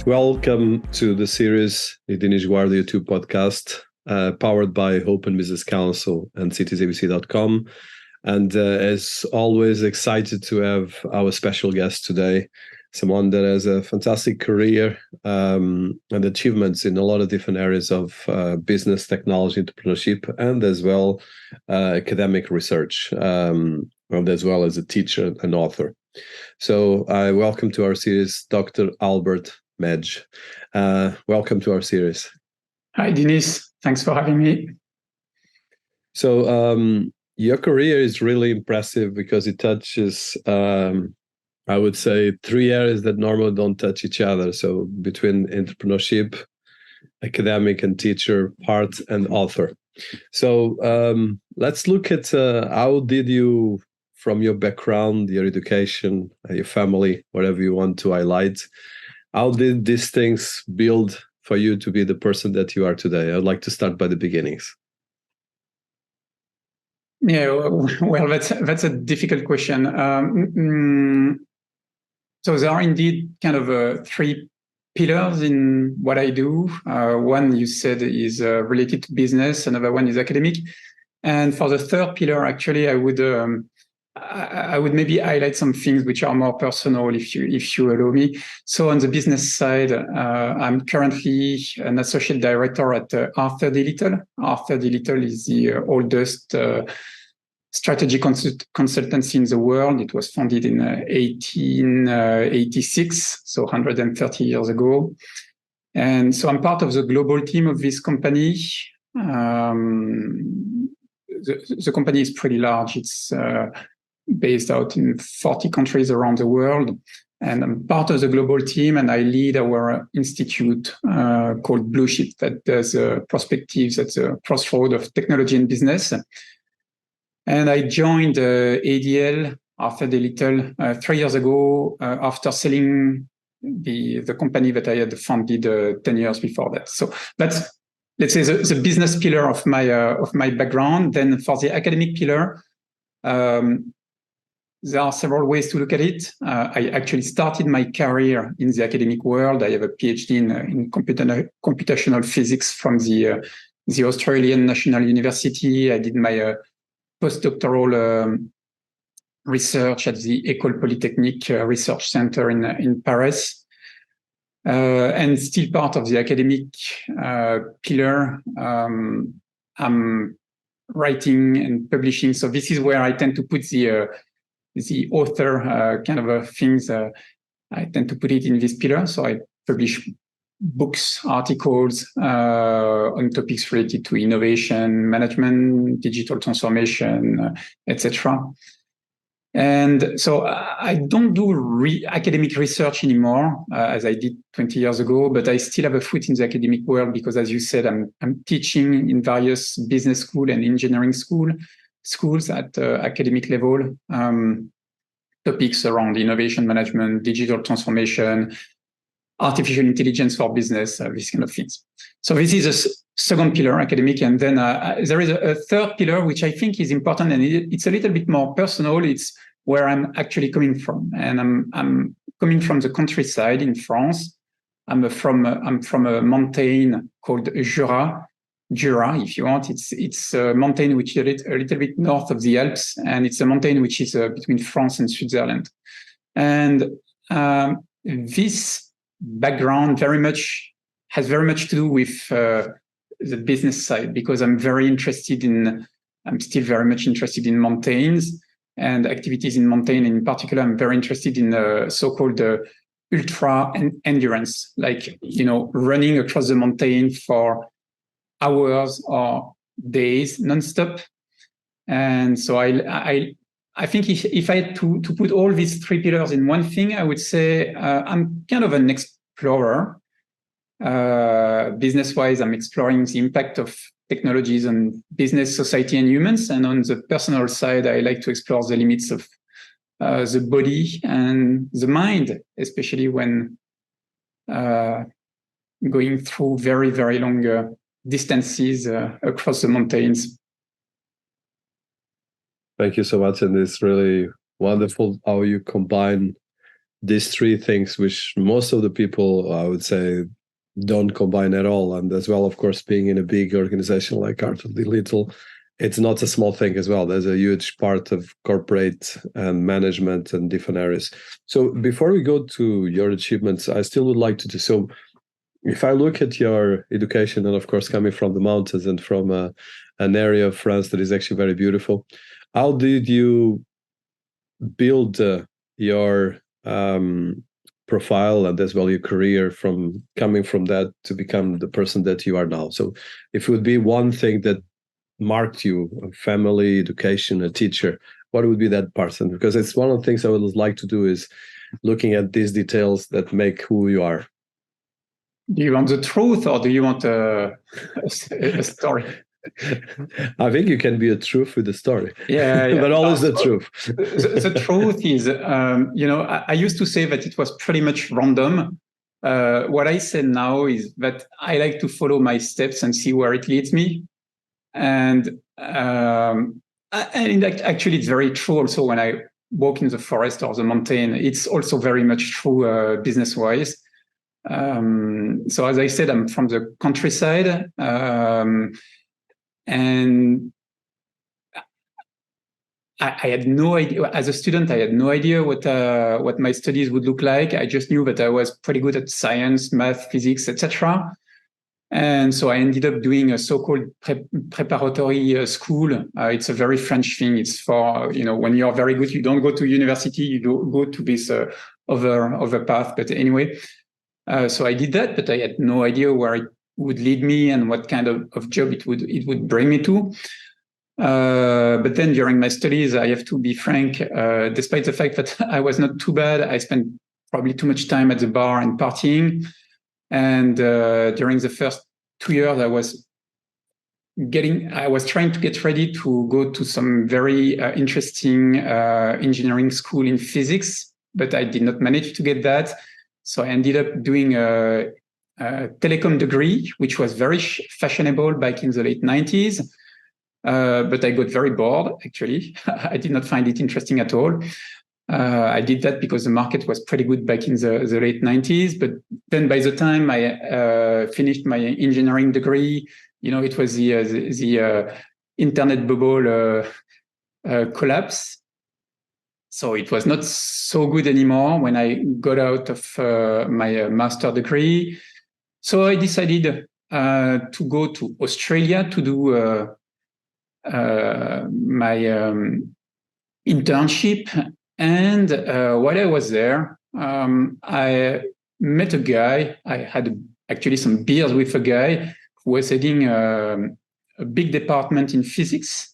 Welcome to the series, the Dinis Guarda YouTube podcast, powered by Open Business Council and citiesabc.com. And as always, excited to have our special guest today, someone that has a fantastic career and achievements in a lot of different areas of business, technology, entrepreneurship, and as well academic research, and as well as a teacher and author. So I welcome to our series, Dr. Albert Medj. Welcome to our series. Hi, Dinis. Thanks for having me. So your career is really impressive because it touches, I would say, three areas that normally don't touch each other. So between entrepreneurship, academic and teacher part, and author. So let's look at how did you, from your background, your education, your family, whatever you want to highlight, how did these things build for you to be the person that you are today? I'd like to start by the beginnings. Yeah, well, that's a difficult question. So there are indeed kind of three pillars in what I do. One, you said, is related to business. Another one is academic. And for the third pillar, actually, I would maybe highlight some things which are more personal, if you allow me. So on the business side, I'm currently an associate director at Arthur D. Little. Arthur D. Little is the oldest strategy consultancy in the world. It was founded in 1886, so 130 years ago. And so I'm part of the global team of this company. The company is pretty large. It's based out in 40 countries around the world. And I'm part of the global team, and I lead our institute called Blueshift that does perspectives at the crossroad of technology and business. And I joined ADL, Arthur D. Little, 3 years ago after selling the company that I had founded 10 years before that. So that's, let's say, the business pillar of my background. Then for the academic pillar, there are several ways to look at it. I actually started my career in the academic world. I have a PhD in computational physics from the Australian National University. I did my postdoctoral research at the École Polytechnique Research Center in Paris. And still part of the academic pillar, I'm writing and publishing. So this is where I tend to put the author kind of things. I tend to put it in this pillar. So I publish books, articles on topics related to innovation, management, digital transformation, etc. And so I don't do academic research anymore, as I did 20 years ago, but I still have a foot in the academic world because, as you said, I'm teaching in various business school and engineering schools at academic level, topics around innovation management, digital transformation, artificial intelligence for business, these kind of things. So this is a second pillar, academic. And then there is a third pillar, which I think is important, and it's a little bit more personal. It's where I'm actually coming from. And I'm coming from the countryside in France. I'm from a mountain called Jura, if you want. It's a mountain which is a little bit north of the Alps, and it's a mountain which is between France and Switzerland. And this background has very much to do with the business side, because I'm still very much interested in mountains and activities in mountain. And in particular, I'm very interested in so-called ultra endurance, like, running across the mountain for hours or days nonstop. And so I think if I had to put all these three pillars in one thing, I would say I'm kind of an explorer. Business-wise, I'm exploring the impact of technologies on business, society, and humans. And on the personal side, I like to explore the limits of the body and the mind, especially when going through very, very long distances across the mountains. Thank you so much. And it's really wonderful how you combine these three things, which most of the people, I would say, don't combine at all. And as well, of course, being in a big organization like Arthur D. Little, it's not a small thing as well. There's a huge part of corporate and management and different areas. So before we go to your achievements, I still would like to do so. If I look at your education, and of course, coming from the mountains and from an area of France that is actually very beautiful, how did you build your profile and as well your career from coming from that to become the person that you are now? So if it would be one thing that marked you, a family, education, a teacher, what would be that person? Because it's one of the things I would like to do is looking at these details that make who you are. Do you want the truth or do you want a story? I think you can be a truth with the story. Yeah. But always the truth. The truth is, I used to say that it was pretty much random. What I say now is that I like to follow my steps and see where it leads me. And actually, it's very true also when I walk in the forest or the mountain. It's also very much true business-wise. So as I said, I'm from the countryside, and I had no idea. As a student, I had no idea what my studies would look like. I just knew that I was pretty good at science, math, physics, etc. And so I ended up doing a so-called preparatory school. It's a very French thing. It's for, when you're very good, you don't go to university, you go to this other path. But anyway, so I did that, but I had no idea where it would lead me and what kind of job it would bring me to. But then during my studies, I have to be frank, despite the fact that I was not too bad, I spent probably too much time at the bar and partying. And during the first 2 years, I was trying to get ready to go to some very interesting engineering school in physics, but I did not manage to get that. So I ended up doing a telecom degree, which was very fashionable back in the late 90s. But I got very bored, actually. I did not find it interesting at all. I did that because the market was pretty good back in the late 90s. But then by the time I finished my engineering degree, it was the internet bubble collapse. So it was not so good anymore when I got out of my master degree. So I decided to go to Australia to do my internship. And while I was there, I met a guy. I had actually some beers with a guy who was heading a big department in physics.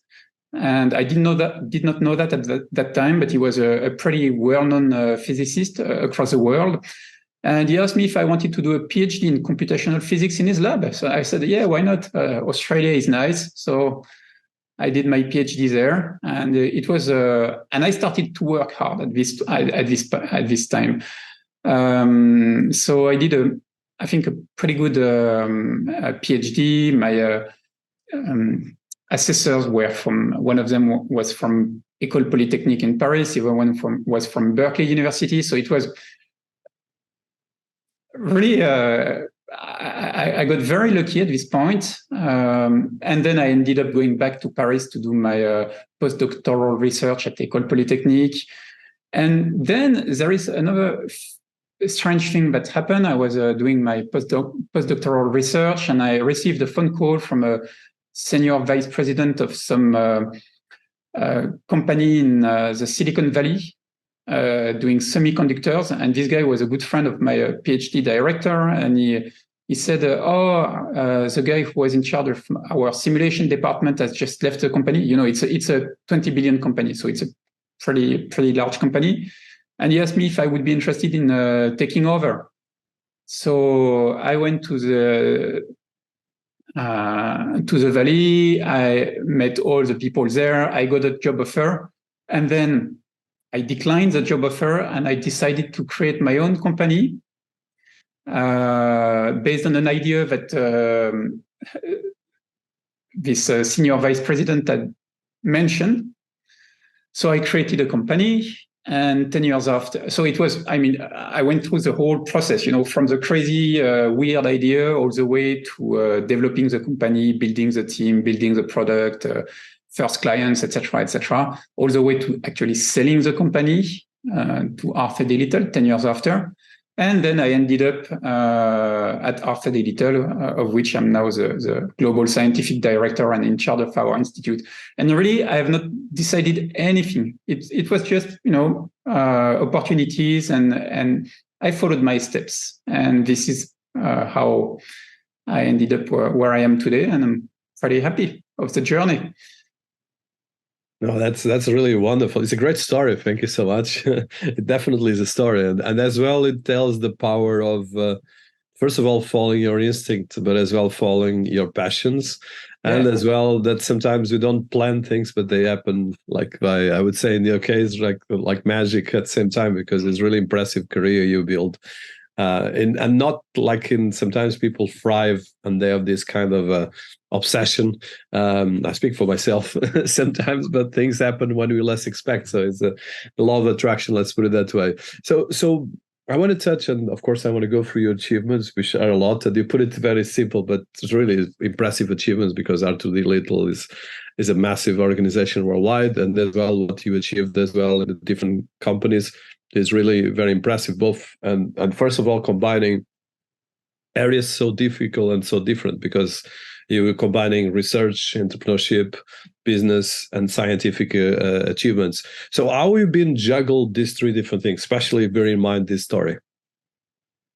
And I did not know that at that time, but he was a pretty well-known physicist across the world. And he asked me if I wanted to do a PhD in computational physics in his lab. So I said, yeah, why not? Australia is nice. So I did my PhD there, and it was and I started to work hard at this time. So I did I think a pretty good PhD. My assessors were one of them was from École Polytechnique in Paris. The other one was from Berkeley University. So it was really, I got very lucky at this point. And then I ended up going back to Paris to do my postdoctoral research at École Polytechnique. And then there is another strange thing that happened. I was doing my postdoctoral research, and I received a phone call from a senior vice president of some company in the Silicon Valley, doing semiconductors. And this guy was a good friend of my PhD director. And he said, the guy who was in charge of our simulation department has just left the company. It's a 20 billion company. So it's a pretty large company. And he asked me if I would be interested in taking over. So I went to the valley. I met all the people there. I got a job offer, and then I declined the job offer, and I decided to create my own company based on an idea that this senior vice president had mentioned. So I created a company, And 10 years after, so it was, I mean, I went through the whole process, from the crazy, weird idea all the way to developing the company, building the team, building the product, first clients, etc., all the way to actually selling the company to Arthur D. Little 10 years after. And then I ended up at Arthur D. Little, of which I'm now the global scientific director and in charge of our institute. And really, I have not decided anything. It was just, opportunities, and I followed my steps. And this is how I ended up where I am today. And I'm very happy of the journey. No, that's really wonderful. It's a great story. Thank you so much. It definitely is a story, and as well, it tells the power of first of all following your instinct, but as well following your passions, and as well that sometimes we don't plan things, but they happen like by, I would say in your case, like magic at the same time, because it's really impressive career you build. And not like in sometimes people thrive and they have this kind of obsession. I speak for myself sometimes, but things happen when we less expect. So it's a law of attraction. Let's put it that way. So I want to touch, and of course I want to go through your achievements, which are a lot. And you put it very simple, but it's really impressive achievements, because Arthur D. Little is a massive organization worldwide, and as well what you achieved as well in the different companies is really very impressive, both and first of all combining areas so difficult and so different, because you were combining research, entrepreneurship, business, and scientific achievements. So how have you been juggled these three different things, especially bear in mind this story?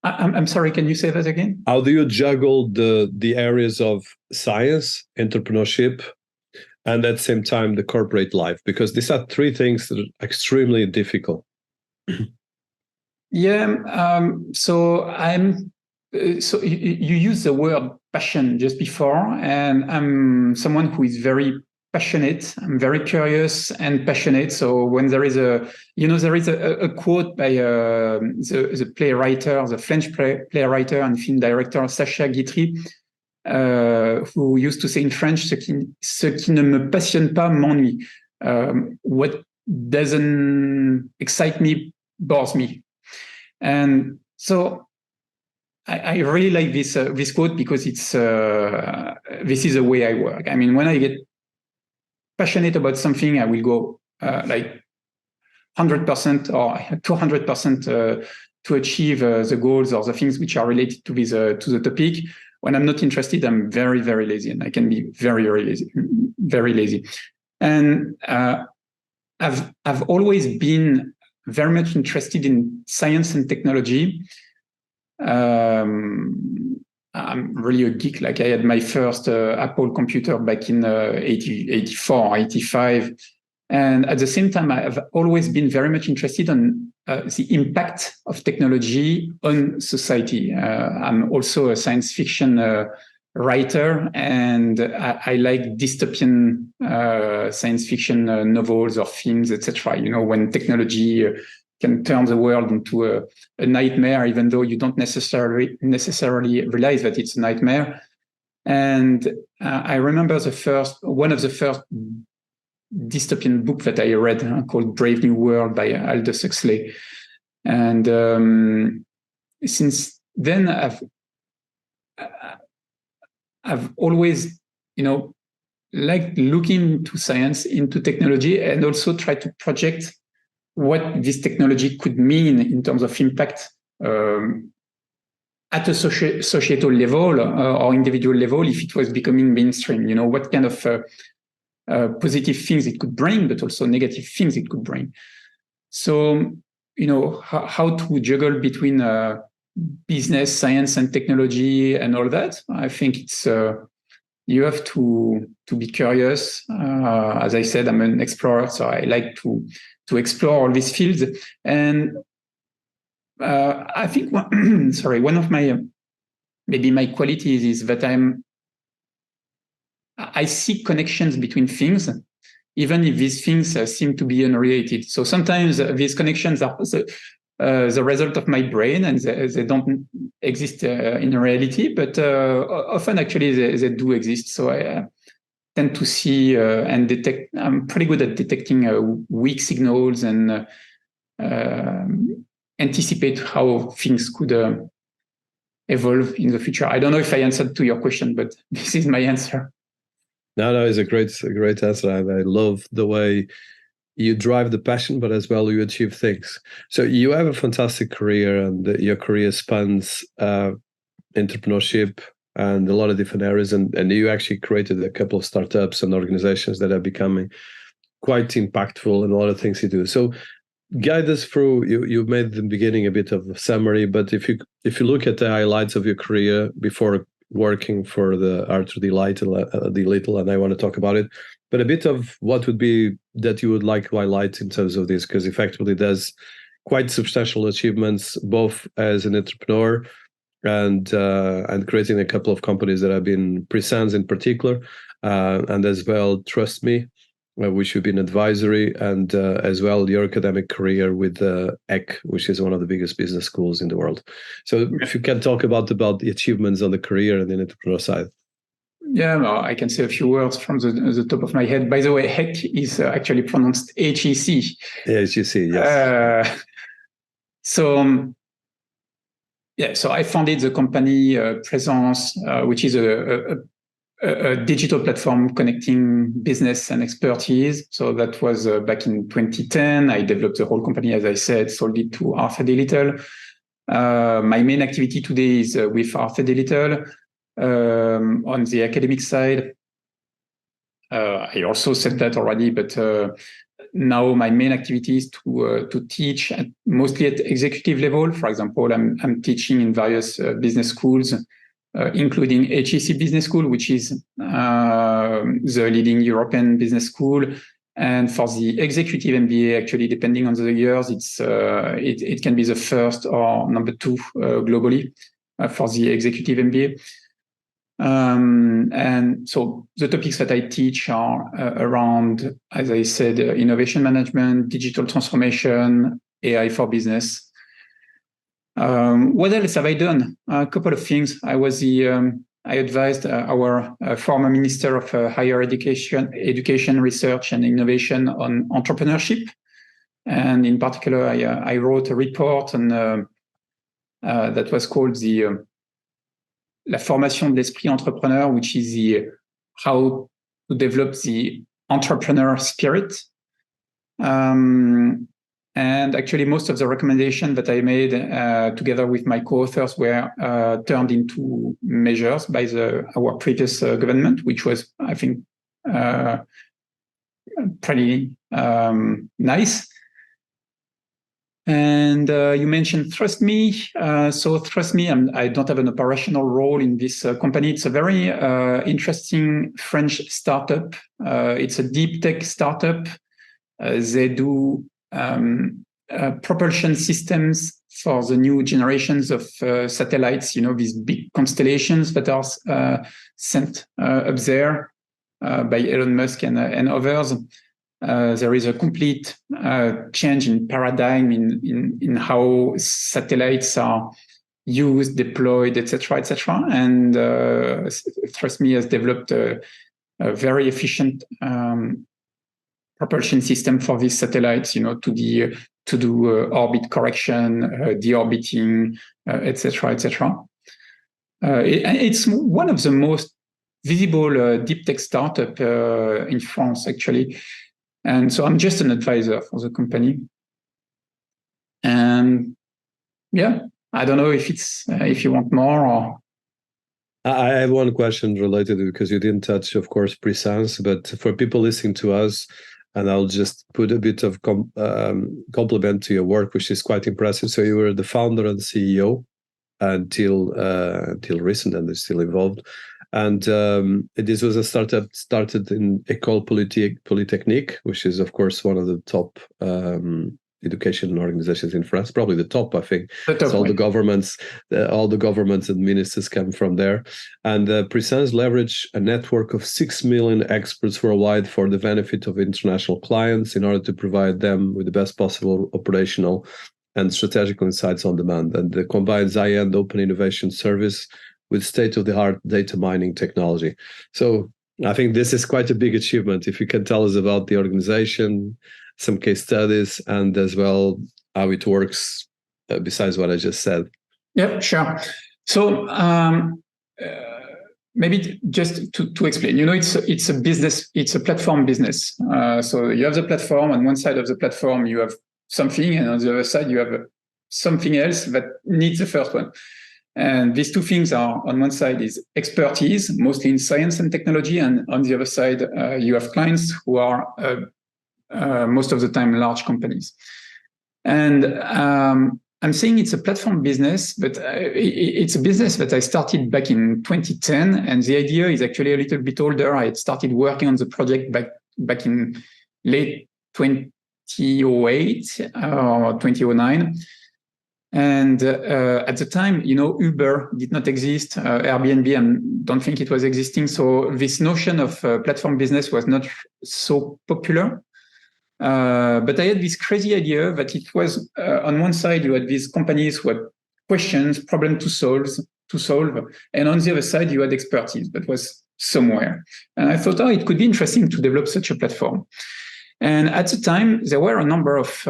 I'm sorry, can you say that again? How do you juggle the areas of science, entrepreneurship, and at the same time the corporate life? Because these are three things that are extremely difficult. Yeah. So you use the word passion just before, and I'm someone who is very passionate. I'm very curious and passionate. So when there is a quote by the playwriter, the French playwright and film director Sacha Guitry, who used to say in French, ce qui ne me passionne pas m'ennuie. What doesn't excite me bores me. And so I really like this quote, because it's this is the way I work. I mean, when I get passionate about something, I will go like 100% or 200% to achieve the goals or the things which are related to this to the topic. When I'm not interested, I'm very, very lazy, and I can be very, very lazy, very lazy. And I've always been very much interested in science and technology. I'm really a geek. Like, I had my first Apple computer back in 84, 85. And at the same time, I've always been very much interested in the impact of technology on society. I'm also a science fiction writer, and I like dystopian science fiction novels or films, etc. When technology can turn the world into a nightmare, even though you don't necessarily realize that it's a nightmare. And I remember one of the first dystopian book that I read called Brave New World by Aldous Huxley. And since then, I've always, liked looking into science, into technology, and also try to project what this technology could mean in terms of impact at a societal level or individual level if it was becoming mainstream. What kind of positive things it could bring, but also negative things it could bring. So, how to juggle between business, science, and technology and all that. I think it's you have to be curious. As I said, I'm an explorer, so I like to explore all these fields. And I think one of my my qualities is that I see connections between things, even if these things seem to be unrelated. So sometimes these connections are the result of my brain, and they don't exist in reality, but often actually they do exist. So I tend to see and detect. I'm pretty good at detecting weak signals and anticipate how things could evolve in the future. I don't know if I answered to your question, but this is my answer. No, it's a great answer. I love the way you drive the passion, but as well you achieve things. So you have a fantastic career, and your career spans entrepreneurship and a lot of different areas. And you actually created a couple of startups and organizations that are becoming quite impactful in a lot of things you do. So guide us through. You made at the beginning a bit of a summary, but if you look at the highlights of your career before working for the Arthur D. Little, and I want to talk about it, but a bit of what would be that you would like to highlight in terms of this, because effectively there's quite substantial achievements both as an entrepreneur and creating a couple of companies that have been Presence in particular, and as well Trust Me, which you've been advisory, and as well your academic career with ECK, which is one of the biggest business schools in the world. So if you can talk about the achievements on the career and the entrepreneur side. Yeah, no, I can say a few words from the top of my head. By the way, HEC is actually pronounced HEC. HEC, yes. So I founded the company Presence, which is a digital platform connecting business and expertise. So that was back in 2010. I developed the whole company, as I said, sold it to Arthur D. Little. My main activity today is with Arthur D. Little on the academic side. I also said that already, but now my main activity is to teach mostly at executive level. For example, I'm teaching in various business schools, including HEC Business School, which is the leading European business school. And for the executive MBA, actually, depending on the years, it can be the first or number 2 globally for the executive MBA. And so the topics that I teach are around, as I said, innovation management, digital transformation, AI for business. What else have I done? A couple of things. I advised our former Minister of Higher Education, Research and Innovation on entrepreneurship. And in particular, I wrote a report on, that was called the La formation de l'esprit entrepreneur, which is how to develop the entrepreneur spirit. And actually, most of the recommendations that I made together with my co-authors were turned into measures by our previous government, which was, I think, pretty nice. And you mentioned Trust Me. So Trust Me, I don't have an operational role in this company. It's a very interesting French startup. It's a deep tech startup. They do propulsion systems for the new generations of satellites, these big constellations that are sent up there by Elon Musk and others. There is a complete change in paradigm in how satellites are used, deployed, etc., etc. And Trust Me has developed a very efficient propulsion system for these satellites, to do orbit correction, deorbiting, etc., etc. It's one of the most visible deep tech startup in France, actually. And so I'm just an advisor for the company. And yeah, I don't know if you want more or. I have one question related to it, because you didn't touch, of course, Presence, but for people listening to us, and I'll just put a bit of compliment to your work, which is quite impressive. So you were the founder and CEO until recent, and it's still involved. And this was a startup started in École Polytechnique, which is, of course, one of the top education organizations in France, probably the top, I think. So all the governments and ministers come from there. And Presence leverage a network of 6 million experts worldwide for the benefit of international clients in order to provide them with the best possible operational and strategic insights on demand. And it combines high-end open innovation service with state-of-the-art data mining technology. So I think this is quite a big achievement. If you can tell us about the organization, some case studies, and as well how it works besides what I just said. Yeah, sure. So maybe just to explain, it's a business, it's a platform business. So you have the platform. On one side of the platform, you have something, and on the other side, you have something else that needs the first one. And these two things are, on one side is expertise, mostly in science and technology, and on the other side, you have clients who are most of the time large companies. And I'm saying it's a platform business, but it's a business that I started back in 2010, and the idea is actually a little bit older. I had started working on the project back in late 2008 or 2009. And at the time, Uber did not exist. Airbnb, I don't think it was existing. So this notion of platform business was not so popular. But I had this crazy idea that it was, on one side, you had these companies who had questions, problems to solve. And on the other side, you had expertise that was somewhere. And I thought, it could be interesting to develop such a platform. And at the time, there were a number of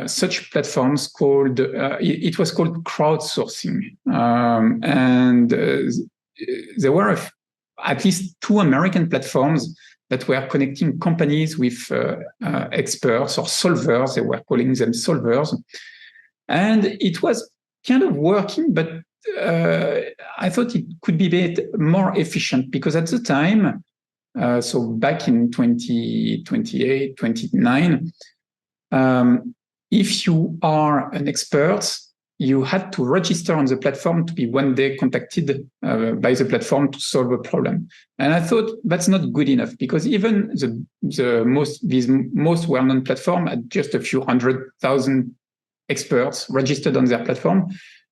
such platforms called, it was called crowdsourcing. And there were at least two American platforms that were connecting companies with experts or solvers. They were calling them solvers. And it was kind of working, but I thought it could be a bit more efficient because at the time, so back in 2028, 2029, if you are an expert, you had to register on the platform to be one day contacted by the platform to solve a problem. And I thought that's not good enough because even these most well-known platform had just a few 100,000 experts registered on their platform,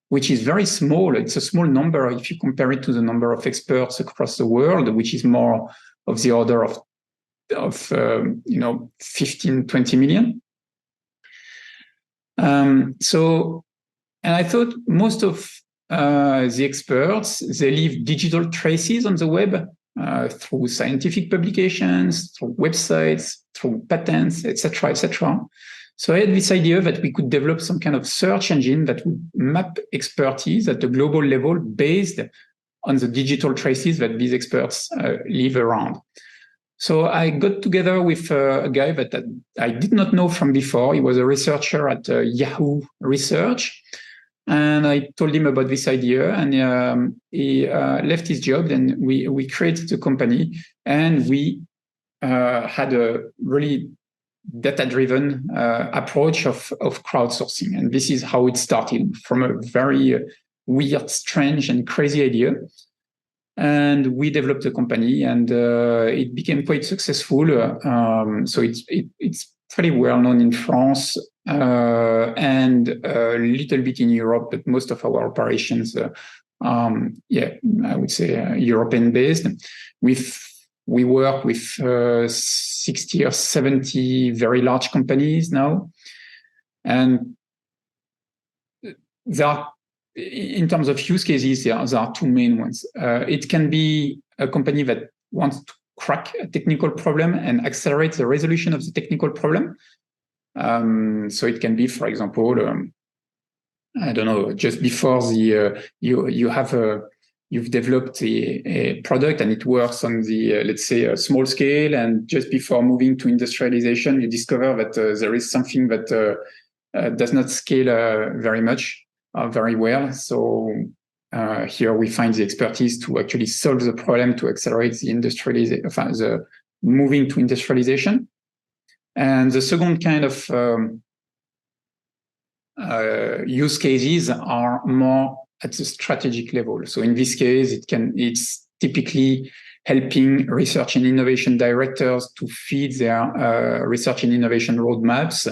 which is very small. It's a small number if you compare it to the number of experts across the world, which is more of the order of 15, 20 million. And I thought most of the experts, they leave digital traces on the web through scientific publications, through websites, through patents, etc., etc. So I had this idea that we could develop some kind of search engine that would map expertise at the global level based on the digital traces that these experts leave around. So I got together with a guy that I did not know from before. He was a researcher at Yahoo Research. And I told him about this idea, and he left his job. Then we created a company, and we had a really data-driven approach of crowdsourcing. And this is how it started, from a very weird, strange, and crazy idea. And we developed a company, and it became quite successful. So it's pretty well known in France and a little bit in Europe, but most of our operations, I would say European based. We work with 60 or 70 very large companies now, and there are, in terms of use cases, there are two main ones. It can be a company that wants to crack a technical problem and accelerate the resolution of the technical problem. So it can be, for example, I don't know, just before you've developed a product and it works on the, let's say, a small scale, and just before moving to industrialization, you discover that there is something that does not scale very much. Very well. So here we find the expertise to actually solve the problem to accelerate the the moving to industrialization. And the second kind of use cases are more at the strategic level. So in this case, it's typically helping research and innovation directors to feed their research and innovation roadmaps.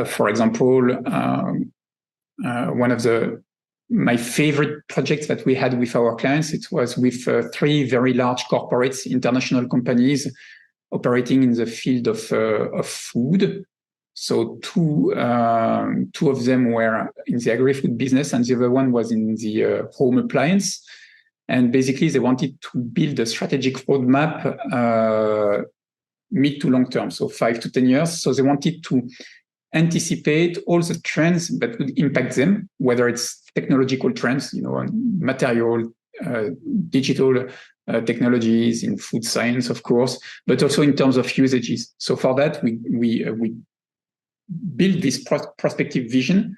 For example, one of my favorite projects that we had with our clients, it was with three very large corporates, international companies operating in the field of food. So two of them were in the agri-food business, and the other one was in the home appliance. And basically, they wanted to build a strategic roadmap mid to long term, so 5 to 10 years. So they wanted to anticipate all the trends that would impact them, whether it's technological trends, material, digital technologies in food science, of course, but also in terms of usages. So for that, we build this prospective vision,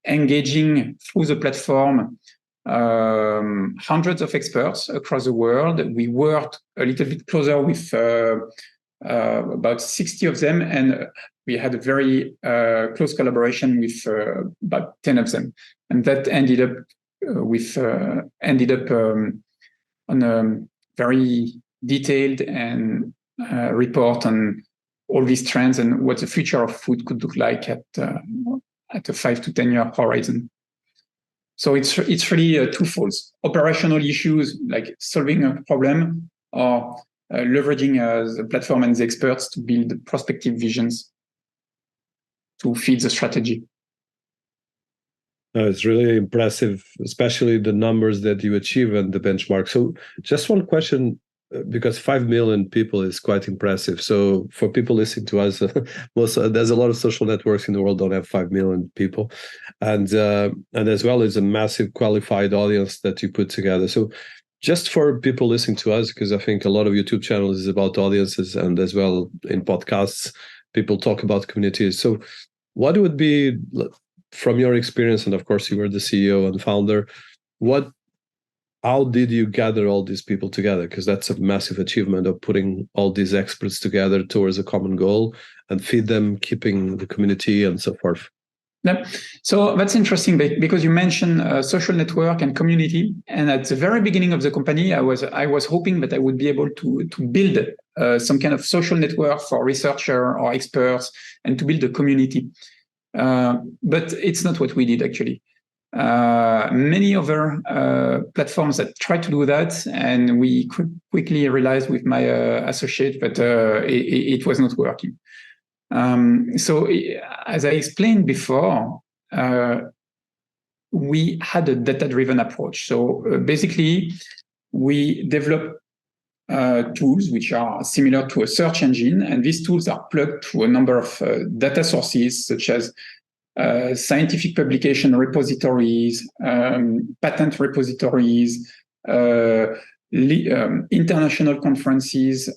engaging through the platform hundreds of experts across the world. We worked a little bit closer with about 60 of them, and we had a very close collaboration with about 10 of them, and that ended up on a very detailed and report on all these trends and what the future of food could look like at a 5 to 10 year horizon. So it's really twofold: operational issues like solving a problem, or leveraging the platform and the experts to build prospective visions to feed the strategy. It's really impressive, especially the numbers that you achieve and the benchmark. So just one question, because 5 million people is quite impressive. So for people listening to us, there's a lot of social networks in the world don't have 5 million people. And as well as a massive qualified audience that you put together. So just for people listening to us, because I think a lot of YouTube channels is about audiences, and as well in podcasts, people talk about communities. So what would be, from your experience, and of course you were the CEO and founder, how did you gather all these people together? Because that's a massive achievement of putting all these experts together towards a common goal and feed them, keeping the community and so forth. Yeah. So that's interesting because you mentioned social network and community. And at the very beginning of the company, I was hoping that I would be able to build some kind of social network for researchers or experts and to build a community. But it's not what we did, actually. Many other platforms that tried to do that, and we quickly realized with my associate that it was not working. So as I explained before, we had a data-driven approach. So basically, we developed tools which are similar to a search engine, and these tools are plugged to a number of data sources, such as scientific publication repositories, patent repositories, international conferences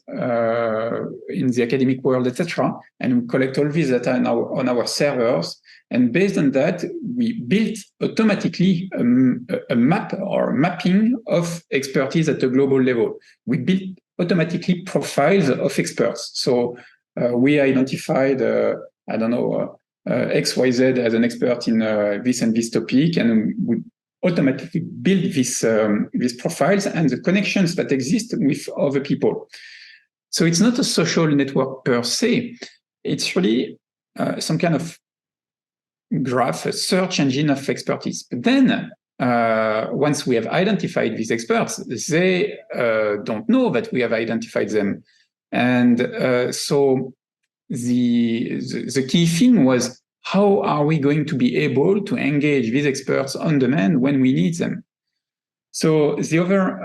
in the academic world, etc. And we collect all this data on our servers. And based on that, we built automatically a map or mapping of expertise at a global level. We built automatically profiles of experts. So we identified, XYZ as an expert in this and this topic, and we automatically build these profiles and the connections that exist with other people. So it's not a social network per se. It's really some kind of graph, a search engine of expertise. But then once we have identified these experts, they don't know that we have identified them. And so the key thing was, how are we going to be able to engage these experts on demand when we need them? So the other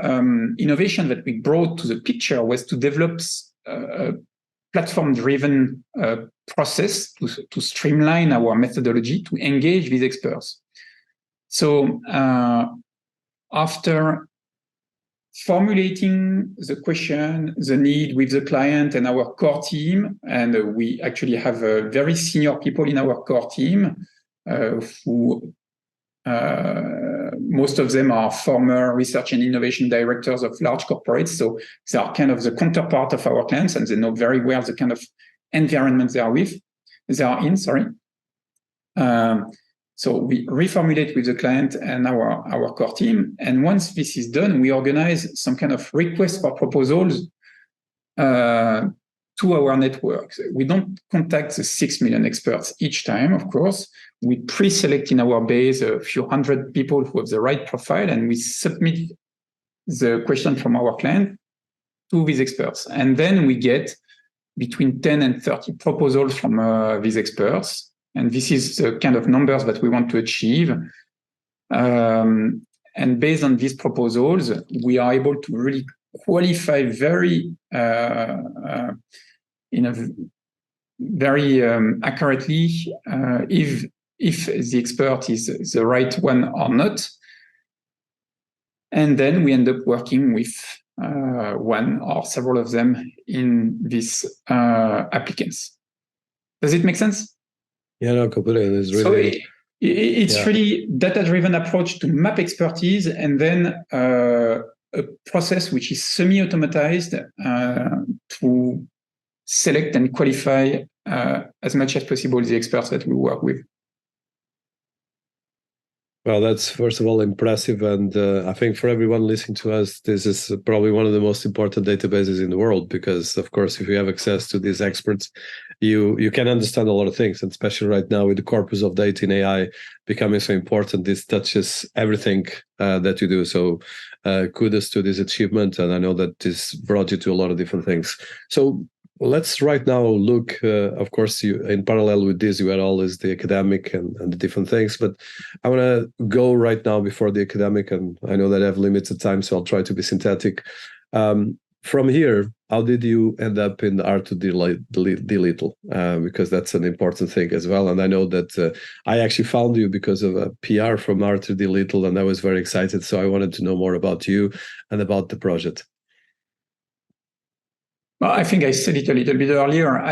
innovation that we brought to the picture was to develop a platform-driven process to streamline our methodology to engage these experts. So after formulating the question, the need with the client and our core team, and we actually have very senior people in our core team who most of them are former research and innovation directors of large corporates. So they are kind of the counterpart of our clients, and they know very well the kind of environment they are in. So we reformulate with the client and our core team. And once this is done, we organize some kind of request for proposals to our network. We don't contact the 6 million experts each time, of course. We pre-select in our base a few hundred people who have the right profile, and we submit the question from our client to these experts. And then we get between 10 and 30 proposals from these experts. And this is the kind of numbers that we want to achieve. And based on these proposals, we are able to really qualify very, in a very accurately if the expert is the right one or not. And then we end up working with one or several of them in these applicants. Does it make sense? Yeah, no, completely. It's really, so it's really data-driven approach to map expertise, and then a process which is semi-automatized to select and qualify as much as possible the experts that we work with. Well, that's first of all impressive, and I think for everyone listening to us, this is probably one of the most important databases in the world, because of course, if you have access to these experts, you can understand a lot of things, and especially right now with the corpus of data in AI becoming so important, this touches everything that you do. So kudos to this achievement, and I know that this brought you to a lot of different things. So let's right now look, of course, you in parallel with this, you had always the academic and the different things, but I want to go right now before the academic, and I know that I have limited time, so I'll try to be synthetic. From here, how did you end up in Arthur D. Little? Because that's an important thing as well. And I know that I actually found you because of a PR from Arthur D. Little, and I was very excited. So I wanted to know more about you and about the project. Well, I think I said it a little bit earlier.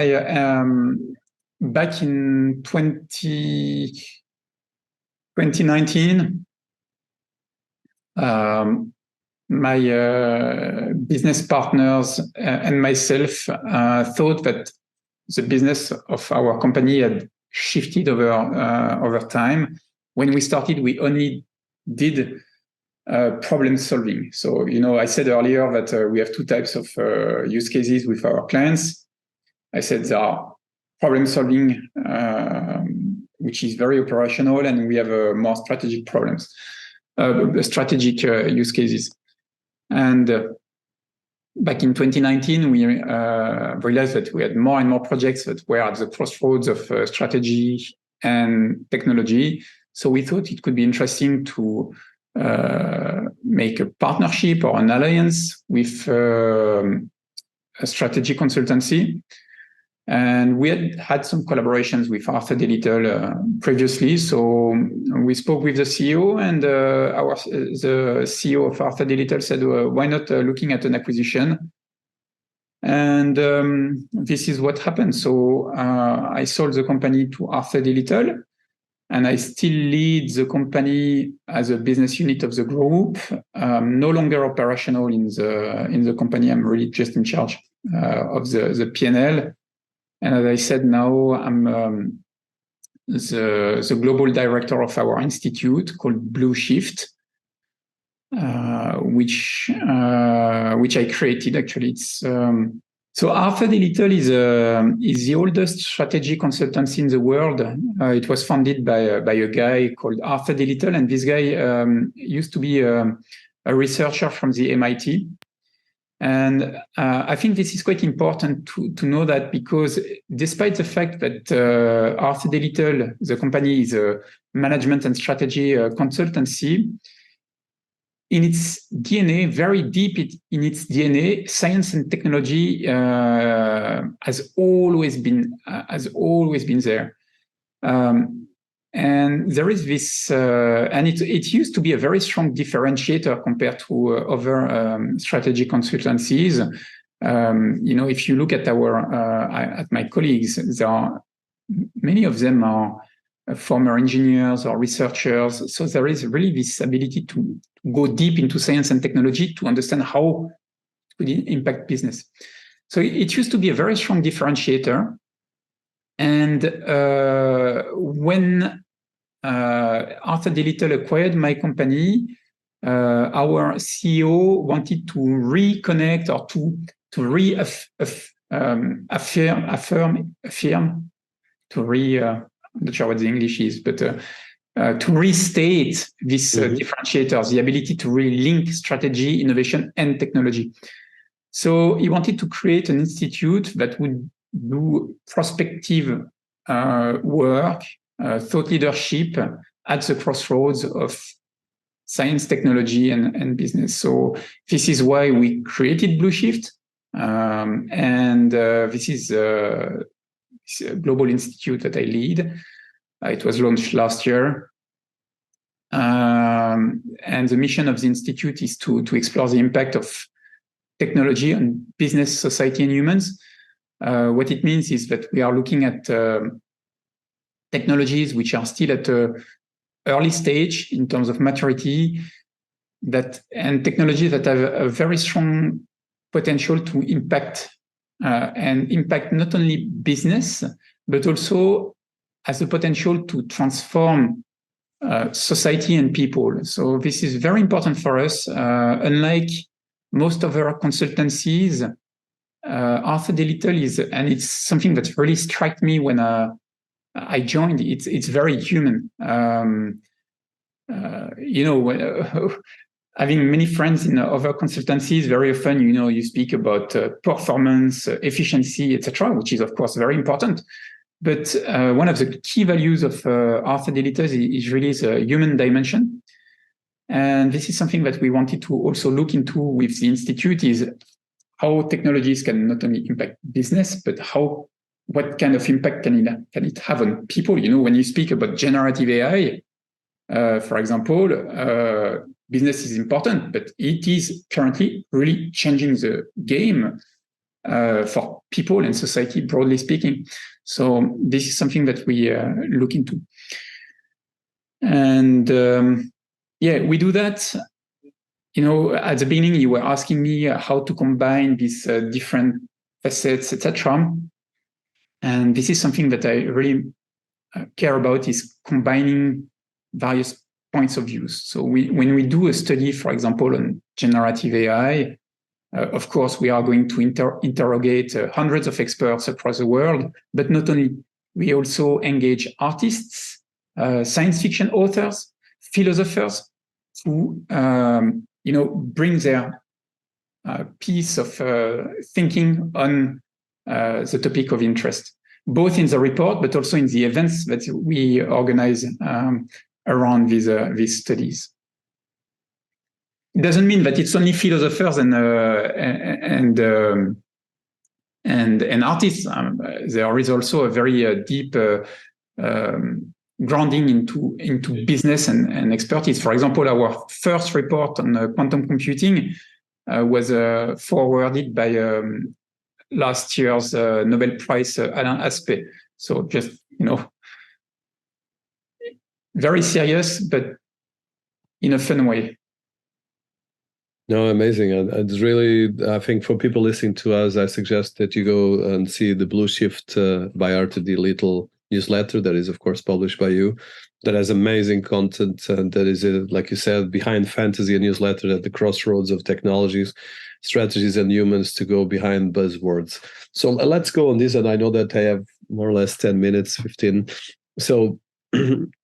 Back in 2019, my business partners and myself thought that the business of our company had shifted over time. When we started, we only did problem solving. So, I said earlier that we have two types of use cases with our clients. I said there are problem solving, which is very operational, and we have more strategic problems, strategic use cases. And back in 2019, we realized that we had more and more projects that were at the crossroads of strategy and technology. So we thought it could be interesting to make a partnership or an alliance with a strategy consultancy. And we had some collaborations with Arthur D. Little previously. So we spoke with the CEO, and the CEO of Arthur D. Little said, why not looking at an acquisition? And this is what happened. So I sold the company to Arthur D. Little, and I still lead the company as a business unit of the group, no longer operational in the company. I'm really just in charge of the P&L. And as I said, now I'm the global director of our institute called Blue Shift, which I created. Actually, it's so Arthur D. Little is the oldest strategy consultancy in the world. It was founded by a guy called Arthur D. Little, and this guy used to be a researcher from the MIT. And I think this is quite important to know that, because despite the fact that Arthur D. Little, the company, is a management and strategy consultancy, in its DNA, very deep in its DNA, science and technology has always been there. And there is this, and it used to be a very strong differentiator compared to other strategy consultancies. If you look at at my colleagues, many of them are former engineers or researchers. So there is really this ability to go deep into science and technology to understand how it could impact business. So it used to be a very strong differentiator. And when Arthur D. Little acquired my company, our CEO wanted to reconnect or to I'm not sure what the English is, but to restate this differentiators, the ability to really link strategy, innovation, and technology. So he wanted to create an institute that would do prospective work, thought leadership at the crossroads of science, technology, and business. So this is why we created Blue Shift, and this is global institute that I lead. It was launched last year. And the mission of the institute is to explore the impact of technology on business, society, and humans. What it means is that we are looking at technologies which are still at an early stage in terms of maturity, and technologies that have a very strong potential to impact and impact not only business, but also has the potential to transform society and people. So this is very important for us. Unlike most of our consultancies, Arthur D. Little is, and it's something that really struck me when I joined. It's very human. Having many friends in other consultancies, very often, you speak about performance, efficiency, etc., which is of course very important. But one of the key values of Arthur D. Little is really the human dimension. And this is something that we wanted to also look into with the Institute, is how technologies can not only impact business, but what kind of impact can it have on people? When you speak about generative AI, for example, business is important, but it is currently really changing the game for people and society, broadly speaking. So this is something that we look into. And we do that. At the beginning, you were asking me how to combine these different facets, etc. And this is something that I really care about, is combining various points of view. So when we do a study, for example, on generative AI, of course, we are going to interrogate hundreds of experts across the world, but not only. We also engage artists, science fiction authors, philosophers, who bring their piece of thinking on the topic of interest, both in the report, but also in the events that we organize around these studies. It doesn't mean that it's only philosophers and artists. There is also a very deep grounding into business and expertise. For example, our first report on quantum computing was forwarded by last year's Nobel Prize Alain Aspect. So just very serious, but in a fun way. No, amazing. And it's really, I think for people listening to us, I suggest that you go and see the Blue Shift by Arthur D. Little newsletter that is, of course, published by you, that has amazing content, and that is, like you said, behind fantasy, a newsletter at the crossroads of technologies, strategies, and humans to go behind buzzwords. So let's go on this, and I know that I have more or less 10 minutes, 15. So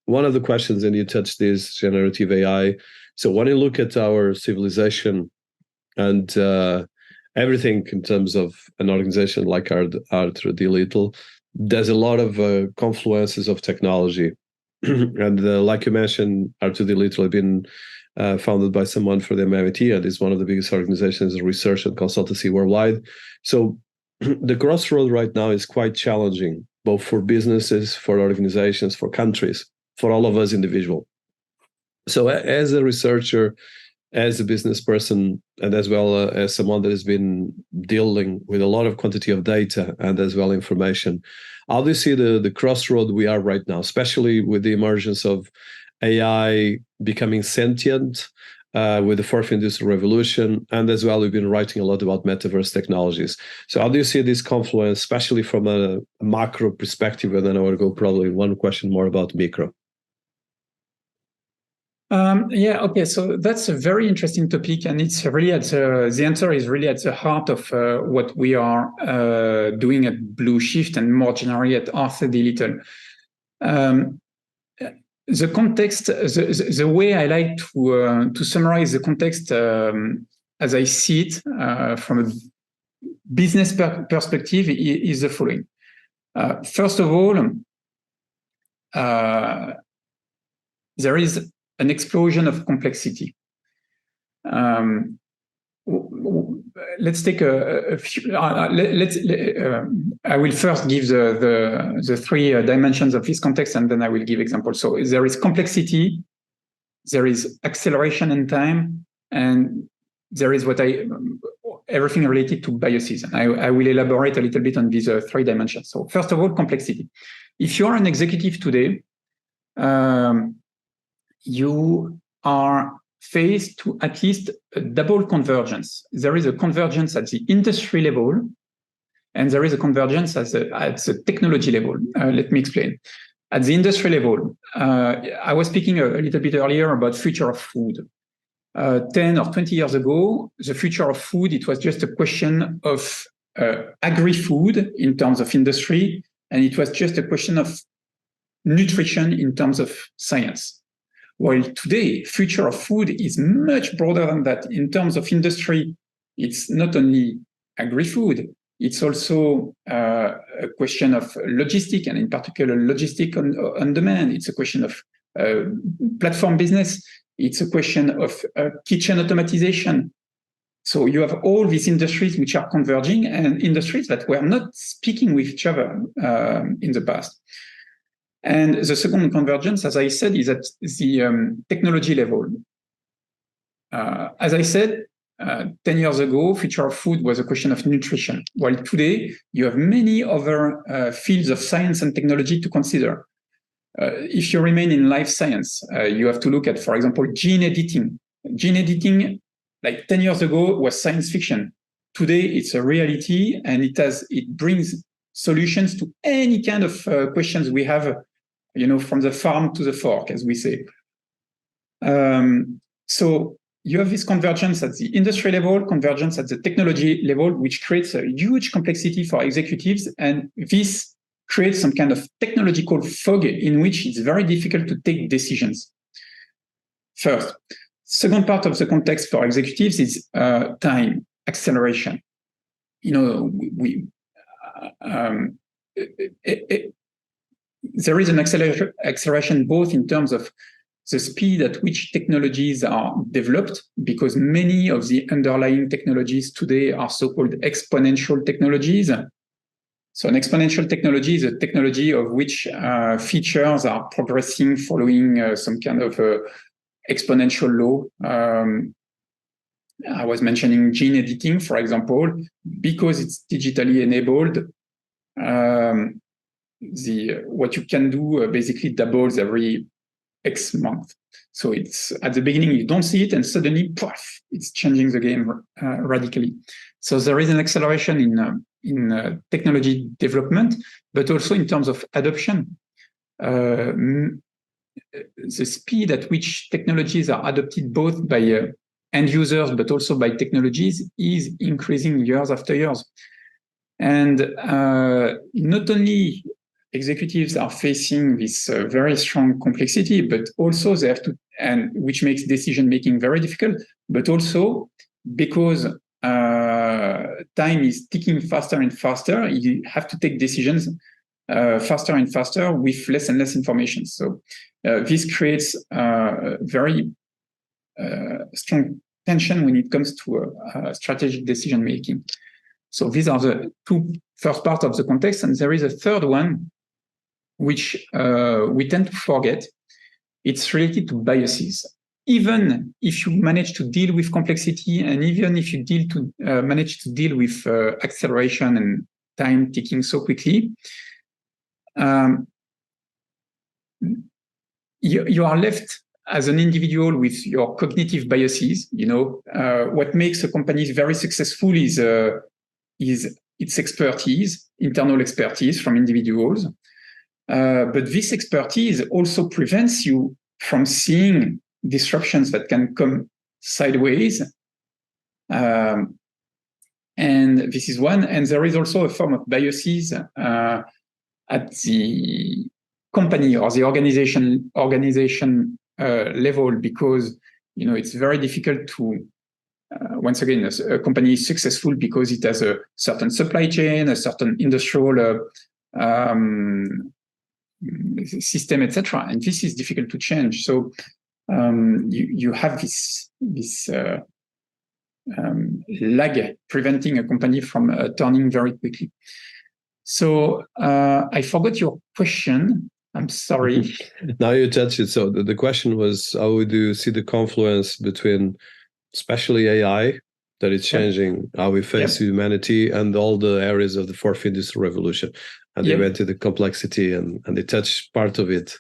one of the questions, and you touched this, generative AI. So when you look at our civilization and everything in terms of an organization like Arthur D. Little, there's a lot of confluences of technology. And like you mentioned, Arthur D. Little had been founded by someone from the MIT, and is one of the biggest organizations of research and consultancy worldwide. So the crossroad right now is quite challenging, both for businesses, for organizations, for countries, for all of us individuals. So as a researcher, as a business person, and as well as someone that has been dealing with a lot of quantity of data and as well information, how do you see the crossroad we are right now, especially with the emergence of AI becoming sentient, with the fourth industrial revolution, and as well, we've been writing a lot about metaverse technologies. So how do you see this confluence, especially from a macro perspective? And then I want to go probably one question more about micro. Okay. So that's a very interesting topic, and it's really the answer is really at the heart of what we are doing at Blue Shift, and more generally at Arthur D. Little. The context, the way I like to summarize the context as I see it from a business perspective is the following. First of all, there is an explosion of complexity. let's take a few. I will first give the three dimensions of this context, and then I will give examples. So there is complexity, there is acceleration in time, and there is everything related to biases. And I will elaborate a little bit on these three dimensions. So first of all, complexity. If you are an executive today, you are faced to at least a double convergence. There is a convergence at the industry level, and there is a convergence at the technology level. Let me explain. At the industry level, I was speaking a little bit earlier about future of food. 10 or 20 years ago, the future of food, it was just a question of agri-food in terms of industry, and it was just a question of nutrition in terms of science. While today, future of food is much broader than that. In terms of industry, it's not only agri-food, it's also a question of logistic, and in particular, logistic on demand. It's a question of platform business. It's a question of kitchen automatization. So you have all these industries which are converging, and industries that were not speaking with each other in the past. And the second convergence, as I said, is at the technology level. As I said, 10 years ago, future of food was a question of nutrition, while today you have many other fields of science and technology to consider. If you remain in life science, you have to look at, for example, gene editing. Gene editing, like 10 years ago, was science fiction. Today, it's a reality, and it brings solutions to any kind of questions we have, from the farm to the fork, as we say. So you have this convergence at the industry level, convergence at the technology level, which creates a huge complexity for executives, and this creates some kind of technological fog in which it's very difficult to take decisions. First. Second part of the context for executives is time, acceleration. There is an acceleration both in terms of the speed at which technologies are developed, because many of the underlying technologies today are so-called exponential technologies. So an exponential technology is a technology of which features are progressing following some kind of exponential law. I was mentioning gene editing, for example, because it's digitally enabled. What you can do basically doubles every X month. So it's at the beginning you don't see it, and suddenly, poof, it's changing the game radically. So there is an acceleration in technology development, but also in terms of adoption. The speed at which technologies are adopted both by end users but also by technologies is increasing years after years. And not only executives are facing this very strong complexity, but also they have to, and which makes decision-making very difficult, but also because time is ticking faster and faster, you have to take decisions faster and faster with less and less information. So this creates very strong tension when it comes to strategic decision-making. So these are the two first parts of the context, and there is a third one which we tend to forget. It's related to biases. Even if you manage to deal with complexity, and even if you manage to deal with acceleration and time ticking so quickly, you are left as an individual with your cognitive biases. What makes a company very successful is its expertise, internal expertise from individuals. But this expertise also prevents you from seeing disruptions that can come sideways. And this is one. And there is also a form of biases at the company or the organization level, because it's very difficult to once again, a company is successful because it has a certain supply chain, a certain industrial system, etc. And this is difficult to change. So you have this lag preventing a company from turning very quickly. So I forgot your question. I'm sorry. Now you touched it. So the question was, how would you see the confluence between especially AI, that is changing how we face humanity, and all the areas of the fourth industrial revolution? And they went to the complexity and they touched part of it.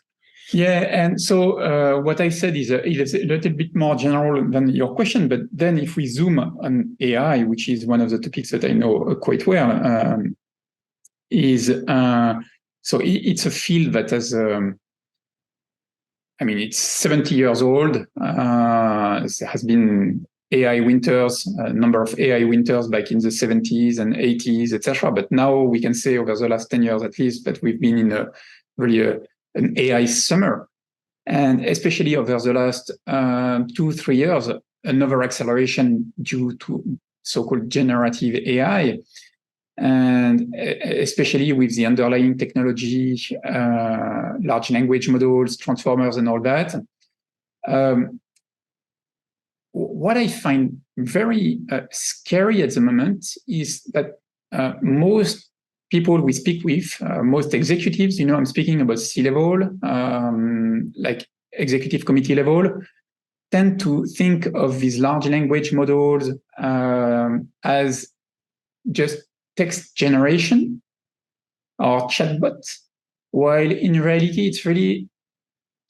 Yeah, and so what I said is a little bit more general than your question, but then if we zoom on AI, which is one of the topics that I know quite well, so it's a field that has, it's 70 years old. There has been AI winters, a number of AI winters back in the 70s and 80s, etc. But now we can say over the last 10 years at least that we've been in an AI summer. And especially over the last 2-3 years, another acceleration due to so-called generative AI. And especially with the underlying technology, large language models, transformers, and all that. What I find very scary at the moment is that most people we speak with, most executives, I'm speaking about C-level, like executive committee level, tend to think of these large language models as just text generation or chatbot, while in reality, it's really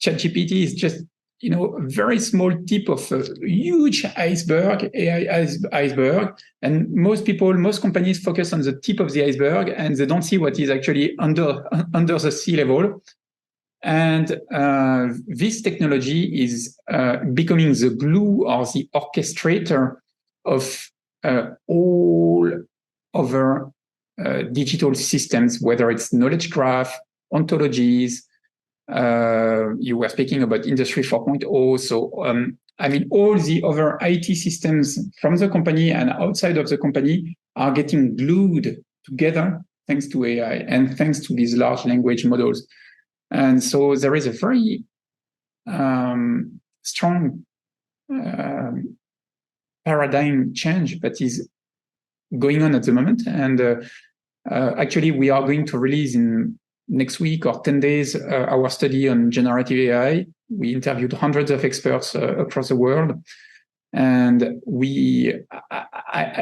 ChatGPT is just a very small tip of a huge iceberg, AI iceberg. And most companies focus on the tip of the iceberg, and they don't see what is actually under the sea level. And this technology is becoming the glue or the orchestrator of all other digital systems, whether it's knowledge graph, ontologies. You were speaking about Industry 4.0. So, all the other IT systems from the company and outside of the company are getting glued together thanks to AI and thanks to these large language models. And so there is a very strong paradigm change that is going on at the moment. And actually, we are going to release in next week or 10 days our study on generative AI. We interviewed hundreds of experts across the world. And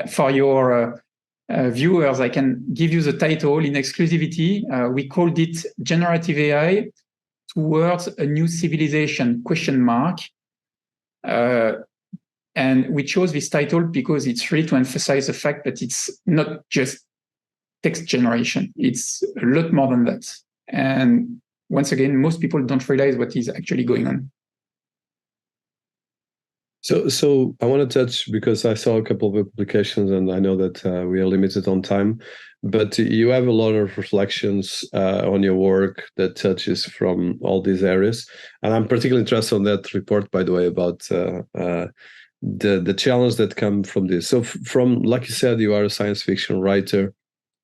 for your viewers, I can give you the title in exclusivity. We called it Generative AI Towards a New Civilization, ? And we chose this title because it's really to emphasize the fact that it's not just text generation. It's a lot more than that. And once again, most people don't realize what is actually going on. So I want to touch, because I saw a couple of publications and I know that we are limited on time, but you have a lot of reflections on your work that touches from all these areas. And I'm particularly interested on that report, by the way, about the challenge that come from this. So from, like you said, you are a science fiction writer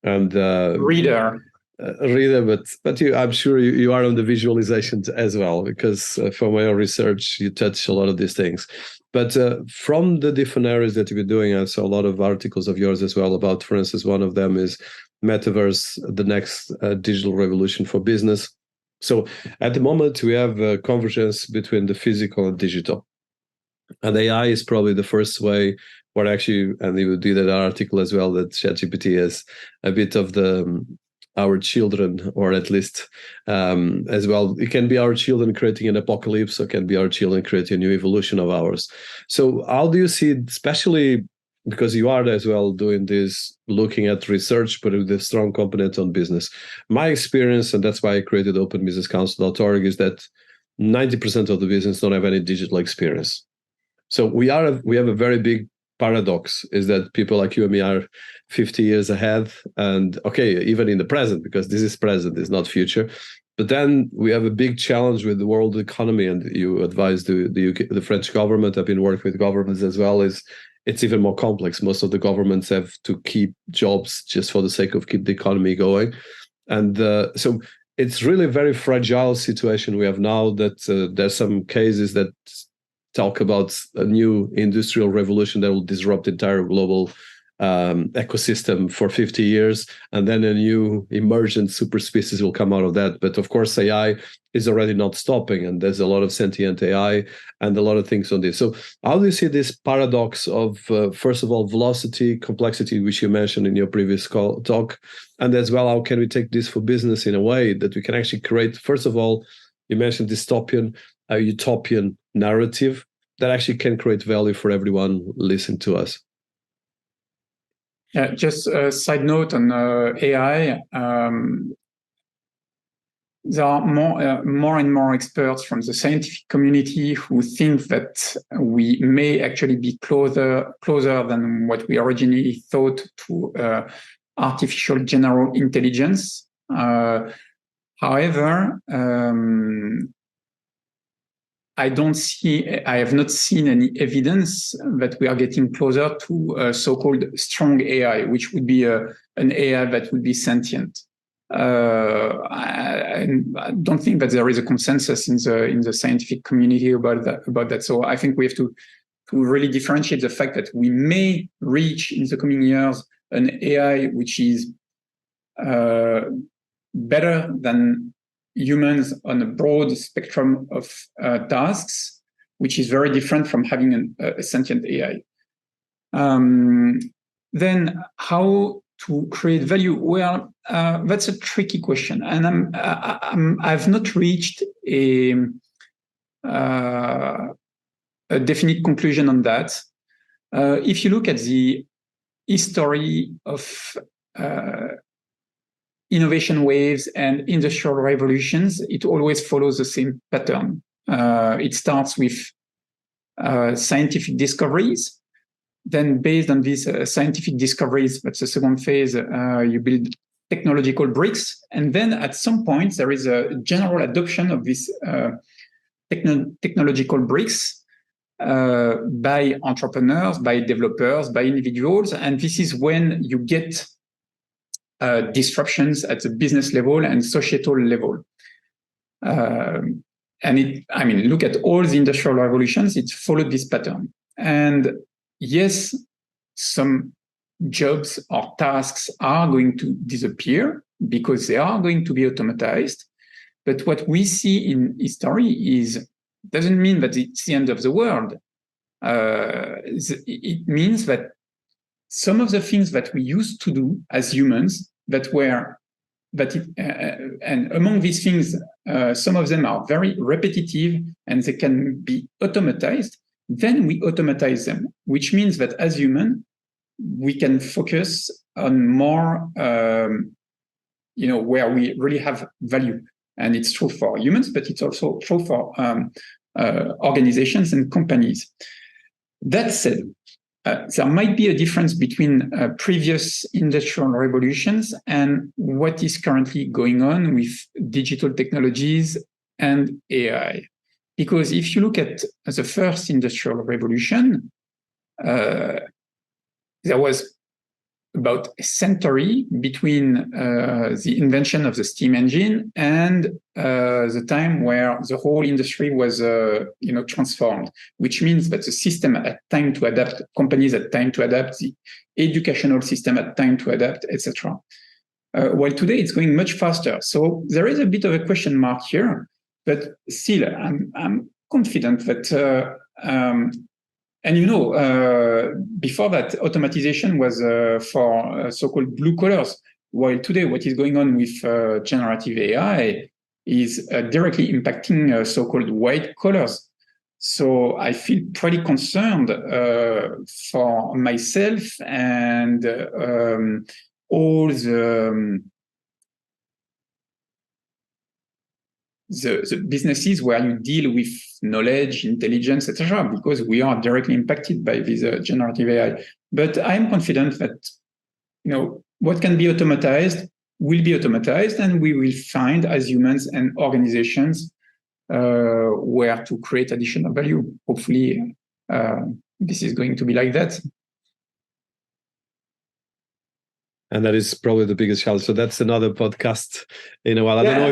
and reader, but I'm sure you are on the visualization as well, because from my own research, you touch a lot of these things. But from the different areas that you've been doing, I saw a lot of articles of yours as well about, for instance, one of them is Metaverse, the next digital revolution for business. So at the moment, we have a convergence between the physical and digital. And AI is probably the first way where actually, and you did that article as well, that ChatGPT is a bit of our children, or at least as well. It can be our children creating an apocalypse, or it can be our children creating a new evolution of ours. So how do you see it, especially because you are as well doing this, looking at research, but with a strong component on business? My experience, and that's why I created openbusinesscouncil.org, is that 90% of the business don't have any digital experience. So we have a very big paradox, is that people like you and me are 50 years ahead, and okay, even in the present, because this is present, it's not future. But then we have a big challenge with the world economy, and you advise the French government. I've been working with governments as well. It's even more complex. Most of the governments have to keep jobs just for the sake of keep the economy going, and so it's really a very fragile situation we have now. That there's some cases that talk about a new industrial revolution that will disrupt the entire global ecosystem for 50 years, and then a new emergent superspecies will come out of that. But of course, AI is already not stopping, and there's a lot of sentient AI and a lot of things on this. So how do you see this paradox of, first of all, velocity, complexity, which you mentioned in your previous talk, and as well, how can we take this for business in a way that we can actually create, first of all, you mentioned dystopian, utopian narrative that actually can create value for everyone listening to us? Yeah, just a side note on AI. There are more and more experts from the scientific community who think that we may actually be closer than what we originally thought to artificial general intelligence. However, I have not seen any evidence that we are getting closer to so-called strong AI, which would be an AI that would be sentient. I don't think that there is a consensus in the scientific community about that. So I think we have to really differentiate the fact that we may reach in the coming years an AI which is better than humans on a broad spectrum of tasks, which is very different from having a sentient AI. Then how to create value? Well, that's a tricky question, and I've not reached a definite conclusion on that. If you look at the history of innovation waves and industrial revolutions, it always follows the same pattern. It starts with scientific discoveries. Then based on these scientific discoveries, that's the second phase, you build technological bricks. And then at some point, there is a general adoption of these technological bricks by entrepreneurs, by developers, by individuals. And this is when you get disruptions at the business level and societal level. Look at all the industrial revolutions, it followed this pattern. And yes, some jobs or tasks are going to disappear because they are going to be automatized. But what we see in history doesn't mean that it's the end of the world. It means that some of the things that we used to do as humans and among these things, some of them are very repetitive and they can be automatized. Then we automatize them, which means that as humans, we can focus on more, where we really have value. And it's true for humans, but it's also true for organizations and companies. That said, there might be a difference between previous industrial revolutions and what is currently going on with digital technologies and AI. Because if you look at the first industrial revolution, there was about a century between the invention of the steam engine and the time where the whole industry was transformed, which means that the system had time to adapt, companies had time to adapt, the educational system had time to adapt, etc. While today it's going much faster. So there is a bit of a question mark here, but still I'm confident that before that, automatization was for so-called blue collars, while today what is going on with generative AI is directly impacting so-called white collars. So I feel pretty concerned for myself and all the businesses where you deal with knowledge, intelligence, etc., because we are directly impacted by this generative AI. But I'm confident that what can be automatized will be automatized, and we will find as humans and organizations where to create additional value. Hopefully, this is going to be like that. And that is probably the biggest challenge. So that's another podcast in a while. I don't know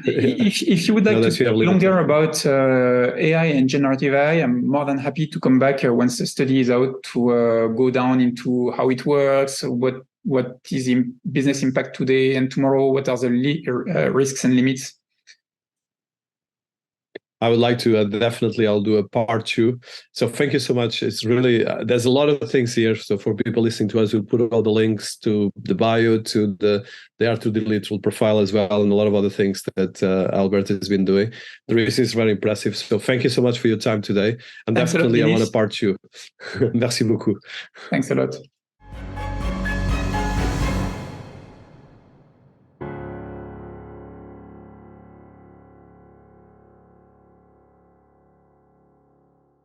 if if you would like to speak longer about AI and generative AI, I'm more than happy to come back once the study is out to go down into how it works, what is business impact today and tomorrow, what are the risks and limits. I would like to definitely. I'll do a part 2. So thank you so much. It's really there's a lot of things here. So for people listening to us, we'll put all the links to the bio, to the R2D literal profile as well, and a lot of other things that Albert has been doing. The research is very impressive. So thank you so much for your time today. And Thanks definitely I want a lot, part 2. Merci beaucoup. Thanks a lot.